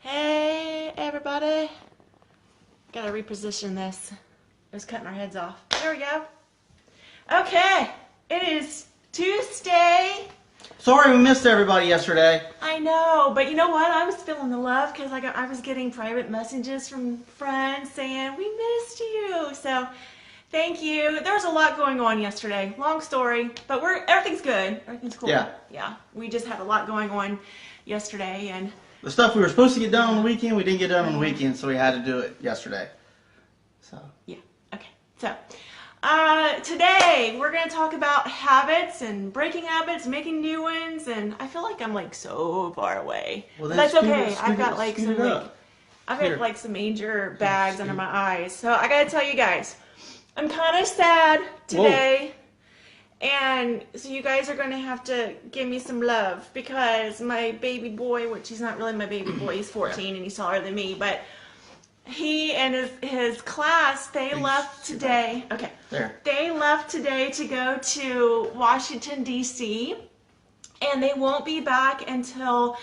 Hey, everybody. Gotta reposition this. It was cutting our heads off. There we go. Okay, it is Tuesday. Sorry we missed everybody yesterday. I know, but you know what? I was feeling the love because I was getting private messages from friends saying, we missed you. So, thank you. There was a lot going on yesterday. Long story, but everything's good. Everything's cool. Yeah. We just had a lot going on yesterday, and the stuff we were supposed to get done on the weekend, we didn't get done on the weekend, so we had to do it yesterday. So. Yeah. Okay. So, today we're going to talk about habits and breaking habits, making new ones, and I feel like I'm like so far away. Well, that's okay. I've got like some major bags under my eyes. So I got to tell you guys, I'm kind of sad today. Whoa. And so you guys are going to have to give me some love because my baby boy, which he's not really my baby boy, he's 14 and he's taller than me, but he and his class, they left today. Okay. There. They left today to go to Washington, D.C., and they won't be back until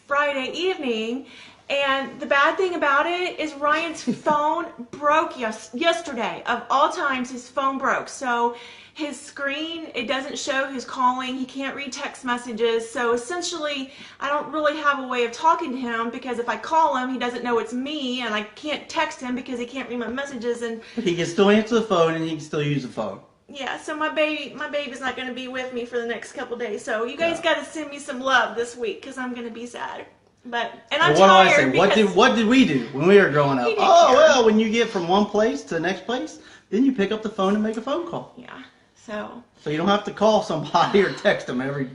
Friday evening. And the bad thing about it is Ryan's phone broke yesterday. Of all times, his phone broke. So his screen, it doesn't show who's calling. He can't read text messages. So essentially, I don't really have a way of talking to him because if I call him, he doesn't know it's me, and I can't text him because he can't read my messages. And he can still answer the phone, and he can still use the phone. Yeah, so my baby's not going to be with me for the next couple days. So you guys got to send me some love this week because I'm going to be sad. And I'm tired. What did we do when we were growing up? Well, when you get from one place to the next place, then you pick up the phone and make a phone call. Yeah. So you don't have to call somebody or text them every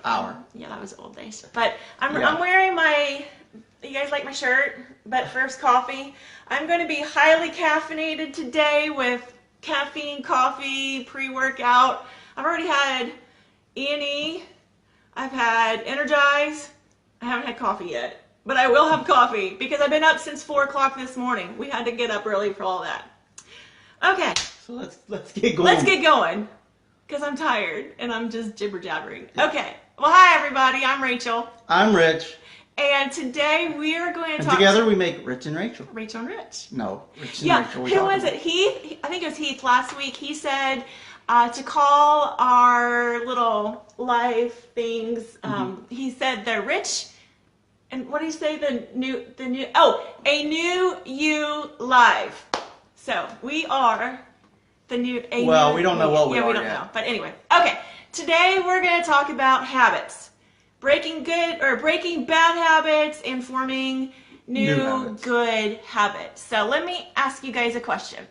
hour. Yeah, that was old days. But I'm wearing my. You guys like my shirt? But first, coffee. I'm going to be highly caffeinated today with caffeine, coffee, pre-workout. I've already had E&E. I've had Energize. I haven't had coffee yet, but I will have coffee because I've been up since 4 o'clock this morning. We had to get up early for all that. Okay. So let's get going. Let's get going because I'm tired and I'm just jibber jabbering. Yeah. Okay. Well, hi everybody. I'm Rachel. I'm Rich. And today we are going to talk. Together we make Rich and Rachel. Rachel and Rich. No, Rich and Rachel. Who was it? Heath. I think it was Heath last week. He said to call our little live things. He said they're rich. And what do you say? A new you live. So we are the new. Well, we don't know what we are. Yeah, we don't know. But anyway, okay. Today we're going to talk about habits, breaking bad habits and forming new good habits. So let me ask you guys a question.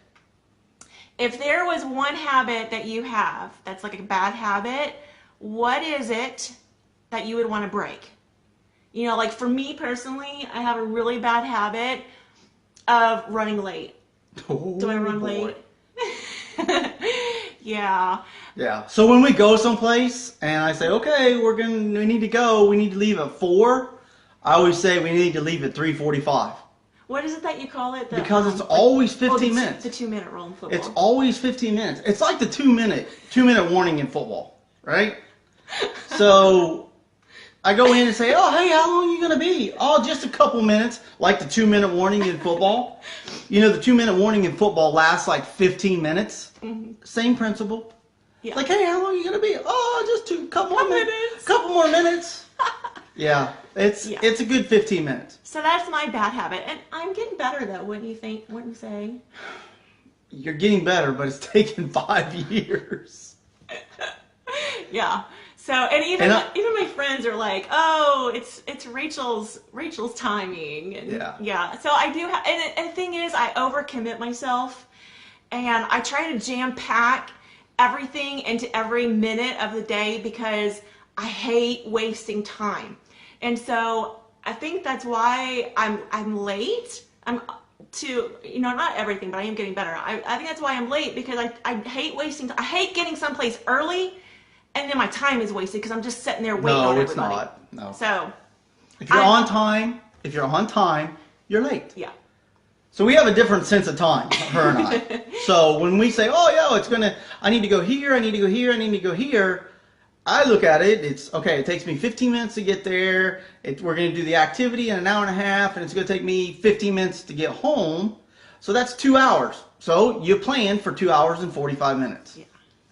If there was one habit that you have that's like a bad habit, what is it that you would want to break? You know, like for me personally, I have a really bad habit of running late. Do I run late? Yeah. Yeah. So when we go someplace and I say, okay, we need to go, we need to leave at 4, I always say we need to leave at 3:45. What is it that you call it? Because it's always 15 minutes. The 2-minute rule in football. It's always 15 minutes. It's like the 2-minute warning in football, right? So I go in and say, oh, hey, how long are you going to be? Oh, just a couple minutes, like the 2-minute warning in football. You know, the 2-minute warning in football lasts like 15 minutes. Mm-hmm. Same principle. Yeah. Like, hey, how long are you going to be? Oh, just couple more minutes. Yeah, it's a good 15 minutes. So that's my bad habit. And I'm getting better, though, wouldn't you say? You're getting better, but it's taken 5 years. Yeah. So, and even my friends are like, oh, it's Rachel's timing. And yeah. So I do and the thing is, I overcommit myself, and I try to jam pack everything into every minute of the day because I hate wasting time. And so I think that's why I'm late. Not everything, but I am getting better. I think that's why I'm late because I hate wasting time. I hate getting someplace early and then my time is wasted because I'm just sitting there waiting on everybody. No, it's not. No. So if you're on time, you're late. Yeah. So we have a different sense of time, her and I. So when we say, oh, yeah, I need to go here, I need to go here, I need to go here, I look at it, it's okay, it takes me 15 minutes to get there. We're going to do the activity in an hour and a half, and it's going to take me 15 minutes to get home. So that's 2 hours. So you plan for 2 hours and 45 minutes. Yeah.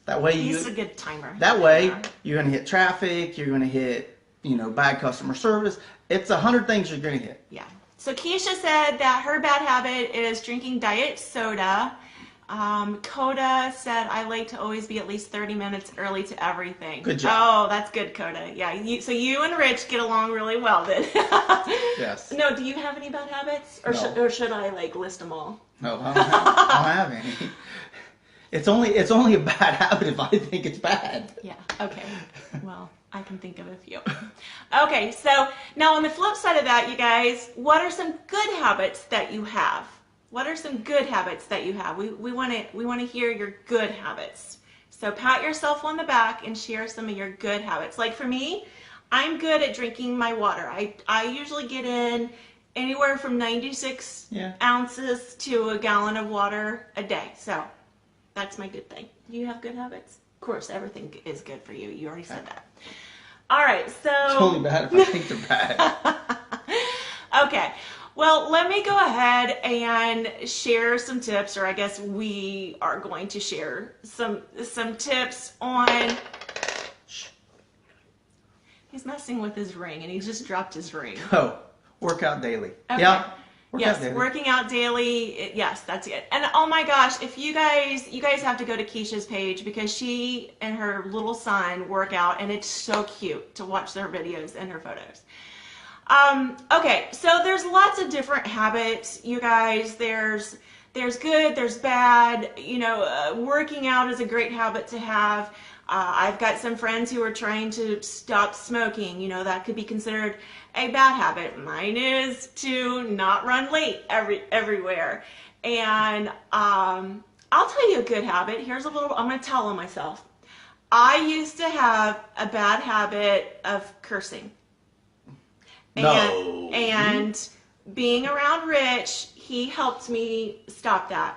That way He's a good timer. That way you're going to hit traffic, you're going to hit, bad customer service. It's 100 things you're going to hit. Yeah. So Keisha said that her bad habit is drinking diet soda. Coda said, I like to always be at least 30 minutes early to everything. Good job. Oh, that's good, Coda. Yeah, so you and Rich get along really well then. Yes. No, do you have any bad habits? Or, no. Should I, list them all? No, I don't have any. It's only a bad habit if I think it's bad. Yeah, okay. Well, I can think of a few. Okay, so now on the flip side of that, you guys, what are some good habits that you have? What are some good habits that you have? We want to hear your good habits. So pat yourself on the back and share some of your good habits. Like for me, I'm good at drinking my water. I usually get in anywhere from 96 ounces to a gallon of water a day. So that's my good thing. Do you have good habits? Of course, everything is good for you. You already said that. All right, so... It's only bad if I think they're bad. Okay. Well, let me go ahead and share some tips, or I guess we are going to share some tips on... He's messing with his ring, and he just dropped his ring. Oh, work out daily. Okay. Yeah. Working out daily. Yes, that's it. And oh my gosh, if you guys have to go to Keisha's page because she and her little son work out, and it's so cute to watch their videos and her photos. Okay, so there's lots of different habits, you guys. There's good, there's bad. Working out is a great habit to have. I've got some friends who are trying to stop smoking. That could be considered a bad habit. Mine is to not run late everywhere. And I'll tell you a good habit. Here's a little, I'm going to tell on myself. I used to have a bad habit of cursing. And being around Rich, he helped me stop that.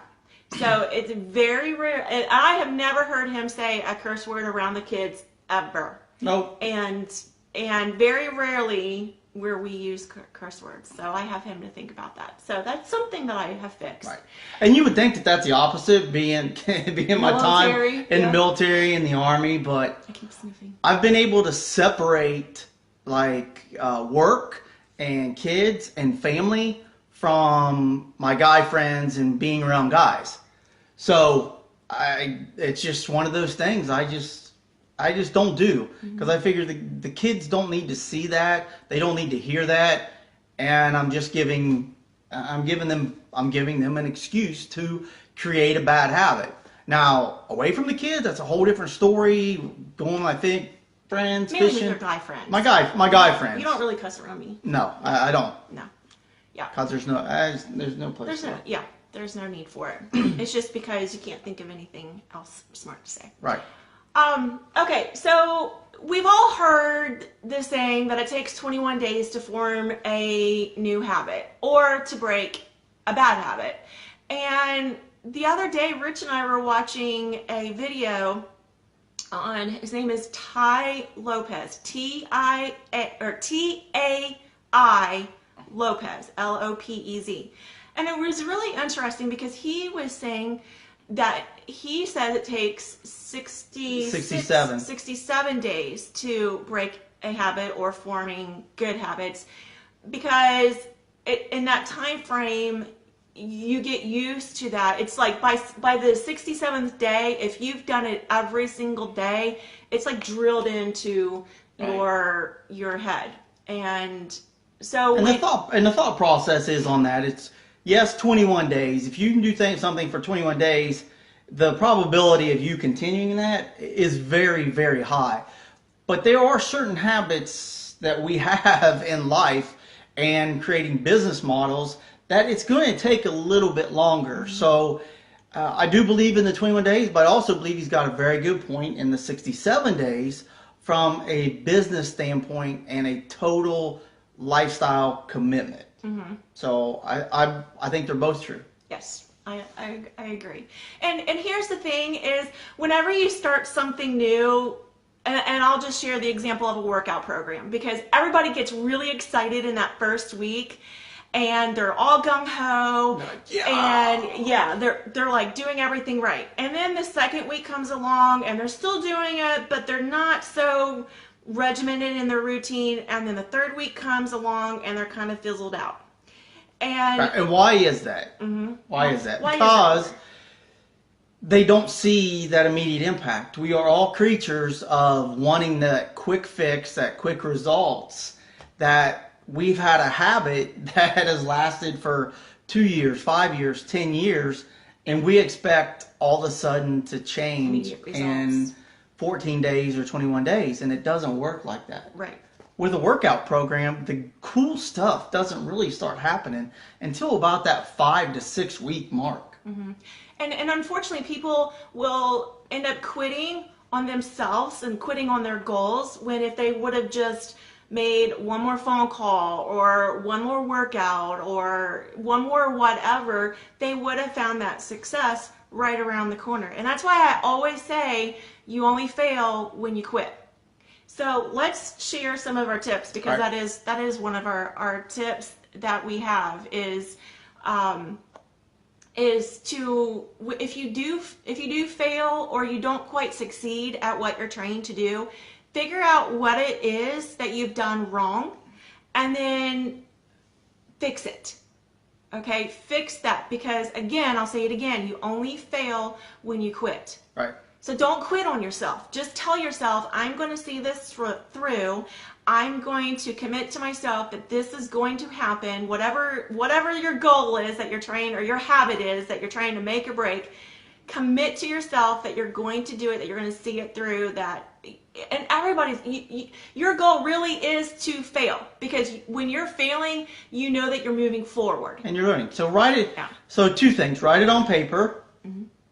So it's very rare. I have never heard him say a curse word around the kids ever. Nope. And very rarely where we use curse words. So I have him to think about that. So that's something that I have fixed. Right. And you would think that that's the opposite, being my time in the military, in the Army, but I keep sniffing. I've been able to separate work and kids and family from my guy friends and being around guys. So it's just one of those things I just don't do, because I figure the kids don't need to see that. They don't need to hear that. And I'm giving them an excuse to create a bad habit. Now, away from the kids, that's a whole different story. Going with my friends, mainly fishing. with your guy friends. My guy friends. You don't really cuss around me. No, I don't. No. Yeah. Because there's no place for it. Yeah. There's no need for it. It's just because you can't think of anything else smart to say. Right. Okay, so we've all heard the saying that it takes 21 days to form a new habit or to break a bad habit. And the other day, Rich and I were watching a video on, his name is Tai Lopez, T-A-I Lopez, Lopez. And it was really interesting because he was saying that he said it takes 67 days to break a habit or forming good habits, because in that time frame you get used to that. It's like by the 67th day, if you've done it every single day, it's like drilled into your head. And so the thought process is on that. It's yes, 21 days. If you can do something for 21 days, the probability of you continuing that is very, very high. But there are certain habits that we have in life and creating business models that it's going to take a little bit longer. Mm-hmm. So I do believe in the 21 days, but I also believe he's got a very good point in the 67 days from a business standpoint and a total lifestyle commitment. Mm-hmm. So I think they're both true. Yes, I agree. And here's the thing is, whenever you start something new, and I'll just share the example of a workout program, because everybody gets really excited in that first week and they're all gung-ho, and yeah, they're like doing everything right. And then the second week comes along and they're still doing it, but they're not so regimented in their routine. And then the third week comes along and they're kind of fizzled out. And why is that? Why is that? Because they don't see that immediate impact. We are all creatures of wanting that quick fix, that quick results, that we've had a habit that has lasted for 2 years, 5 years, 10 years, and we expect all of a sudden to change in 14 days or 21 days, and it doesn't work like that. Right. With a workout program, the cool stuff doesn't really start happening until about that 5 to 6 week mark. And unfortunately, people will end up quitting on themselves and quitting on their goals, when if they would have just made one more phone call or one more workout or one more whatever, they would have found that success right around the corner. And that's why I always say you only fail when you quit. So let's share some of our tips, because that is one of our tips that we have is to, if you do fail or you don't quite succeed at what you're trying to do, figure out what it is that you've done wrong and then fix it. Okay, fix that, because again, I'll say it again, you only fail when you quit. Right. So don't quit on yourself. Just tell yourself, I'm going to see this through. I'm going to commit to myself that this is going to happen. Whatever your goal is that you're trying, or your habit is that you're trying to make or break, commit to yourself that you're going to do it, that you're going to see it through, that, and your goal really is to fail, because when you're failing, you know that you're moving forward. And you're learning. So write it. Yeah. So 2 things. Write it on paper.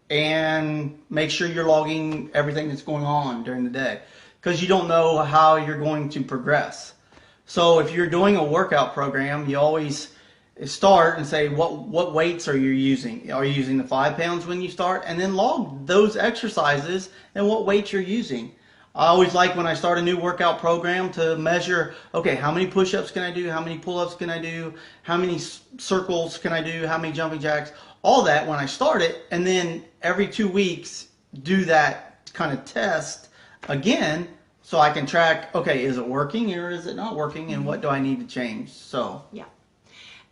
And make sure you're logging everything that's going on during the day, because you don't know how you're going to progress. So if you're doing a workout program, you always start and say, what weights are you using? Are you using the 5 pounds when you start? And then log those exercises and what weights you're using. I always like, when I start a new workout program, to measure, okay, how many push-ups can I do? How many pull-ups can I do? How many circles can I do? How many jumping jacks? All that when I start it, and then every 2 weeks do that kind of test again, so I can track, okay, is it working or is it not working, and what do I need to change? So yeah.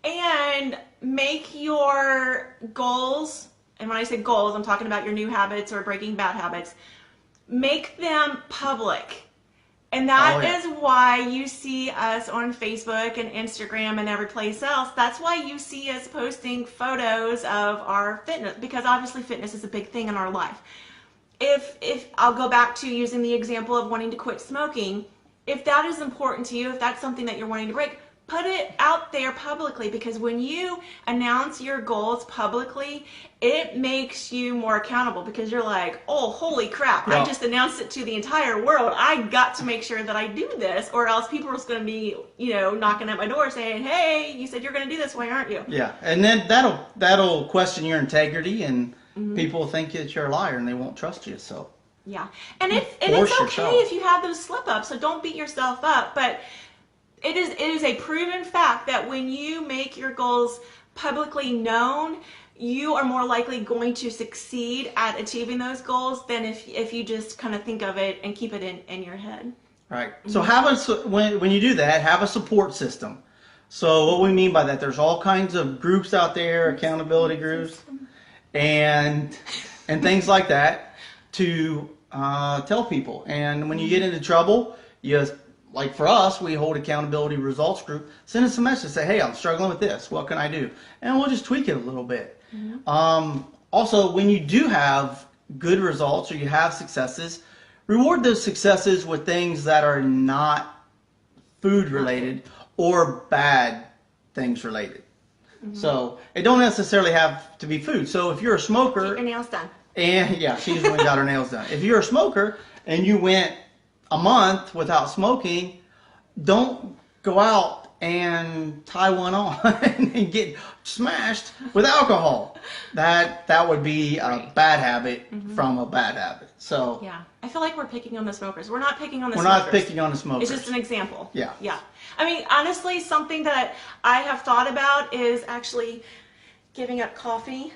And make your goals, and when I say goals, I'm talking about your new habits or breaking bad habits, make them public. And that is why you see us on Facebook and Instagram and every place else. That's why you see us posting photos of our fitness, because obviously fitness is a big thing in our life. If I'll go back to using the example of wanting to quit smoking, if that is important to you, if that's something that you're wanting to break, put it out there publicly, because when you announce your goals publicly, it makes you more accountable, because you're like, oh, holy crap, I just announced it to the entire world. I got to make sure that I do this, or else people are just going to be, knocking at my door saying, hey, you said you're going to do this, why aren't you? Yeah, and then that'll question your integrity, and people think that you're a liar and they won't trust you, so. Yeah, and it's okay if you have those slip-ups, so don't beat yourself up, but it is a proven fact that when you make your goals publicly known, you are more likely going to succeed at achieving those goals than if you just kind of think of it and keep it in your head. Right. So when you do that, have a support system. So what we mean by that, there's all kinds of groups out there, accountability groups, and things like that to tell people. And when you get into trouble, like for us, we hold accountability results group. Send us a message, say, hey, I'm struggling with this. What can I do? And we'll just tweak it a little bit. Also, when you do have good results or you have successes, reward those successes with things that are not food related or bad things related. So it don't necessarily have to be food. So if you're a smoker, get your nails done. And yeah, she's went and got her nails done. If you're a smoker and you went a month without smoking, don't go out and tie one on and get smashed with alcohol. That would be a bad habit from a bad habit. So yeah, I feel like we're picking on the smokers. We're not picking on the we're smokers. not picking on the smokers. It's just an example. Yeah. Yeah. I mean, honestly, something that I have thought about is actually giving up coffee.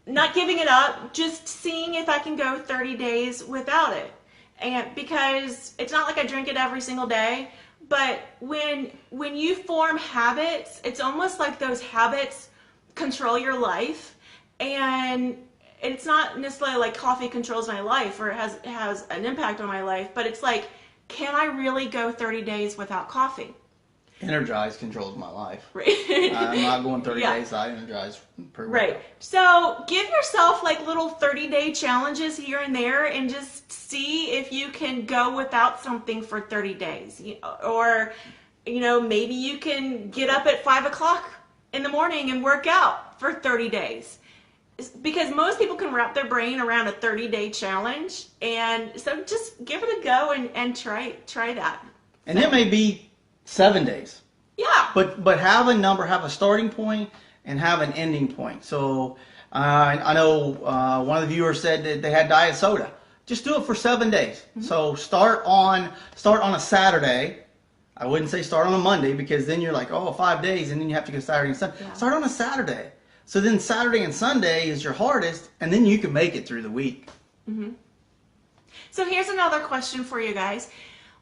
Not giving it up, just seeing if I can go 30 days without it. And because it's not like I drink it every single day, but when you form habits, it's almost like those habits control your life. And it's not necessarily like coffee controls my life or it has an impact on my life, but it's like, can I really go 30 days without coffee? Energize controls my life. Right. I'm not going 30 days without Energize per week. Right. So give yourself like little 30-day challenges here and there and just see if you can go without something for 30 days. Or, maybe you can get up at 5 o'clock in the morning and work out for 30 days. Because most people can wrap their brain around a 30-day challenge. And so just give it a go and try that. And it may be 7 days. Yeah. But have a number, have a starting point, and have an ending point. So I know one of the viewers said that they had diet soda. Just do it for 7 days. So start on a Saturday. I wouldn't say start on a Monday because then you're like, 5 days, and then you have to go Saturday and Sunday. Yeah. Start on a Saturday. So then Saturday and Sunday is your hardest, and then you can make it through the week. Mm-hmm. So here's another question for you guys.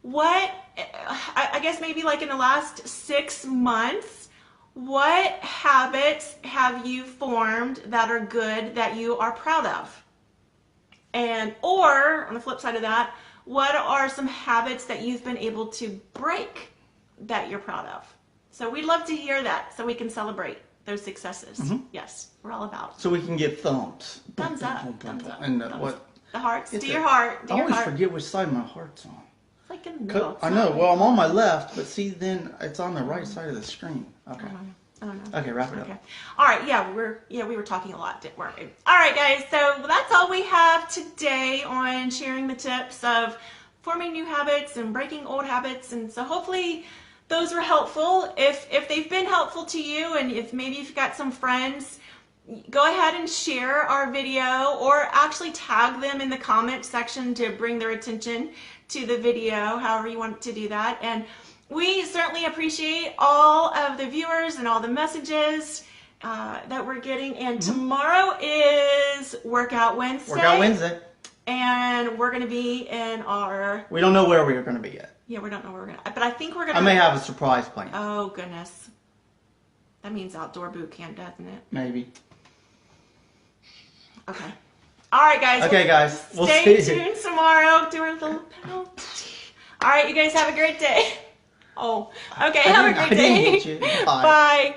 I guess maybe like in the last 6 months, what habits have you formed that are good that you are proud of? Or on the flip side of that, what are some habits that you've been able to break that you're proud of? So we'd love to hear that so we can celebrate those successes. Mm-hmm. Yes, we're all about it. So we can give thumbs. Thumbs up. Thumbs up. And thumbs. what? The hearts. Do your heart. I always forget which side my heart's on. Like in the middle. I know. Well, I'm on my left, but see, then it's on the right side of the screen. Okay. I don't know. Okay, wrap it up. All right. Yeah, we were talking a lot, weren't we? All right, guys. So that's all we have today on sharing the tips of forming new habits and breaking old habits. And so hopefully those were helpful. If they've been helpful to you, and if maybe you've got some friends, go ahead and share our video or actually tag them in the comment section to bring their attention to the video, however you want to do that. And we certainly appreciate all of the viewers and all the messages that we're getting. And tomorrow is Workout Wednesday. Workout Wednesday. And we're going to be in our... We don't know where we are going to be yet. Yeah, we don't know where we're going to... But I think we're going to... I may have a surprise plan. Oh, goodness. That means outdoor boot camp, doesn't it? Maybe. Okay. All right, guys. Okay, guys. We'll stay tuned tomorrow. Do our little penalty. All right, you guys have a great day. Oh, okay. Have a great day. Bye. Bye.